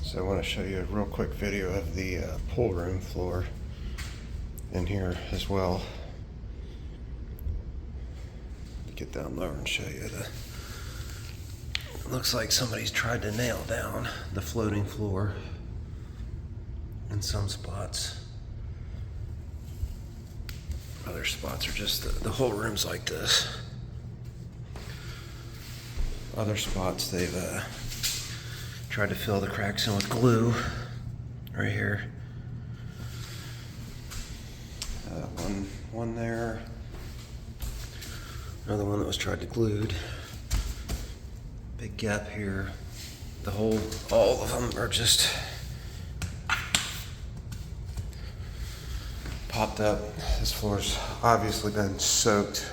So I want to show you a real quick video of the pool room floor in here as well. Get down lower and show you it looks like somebody's tried to nail down the floating floor in some spots. Other spots are just the whole room's like this. Other spots they've tried to fill the cracks in with glue right here. One there. Another one that was tried to glued. Big gap here. All of them are just popped up. This floor's obviously been soaked.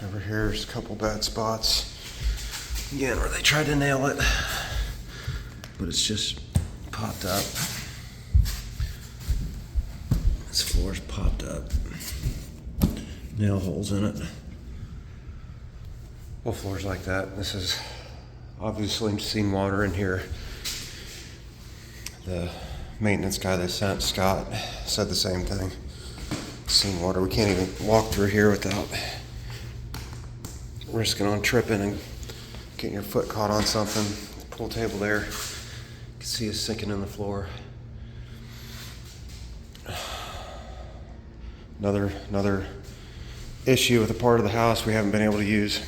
Over here's a couple bad spots. Again, where they tried to nail it, but it's just popped up. This floor's popped up. Nail holes in it. Well, floors like that. This is obviously seen water in here. The maintenance guy they sent, Scott, said the same thing. Seen water. We can't even walk through here without risking on tripping and getting your foot caught on something. The pool table there, you can see it's sinking in the floor. Another issue with a part of the house we haven't been able to use.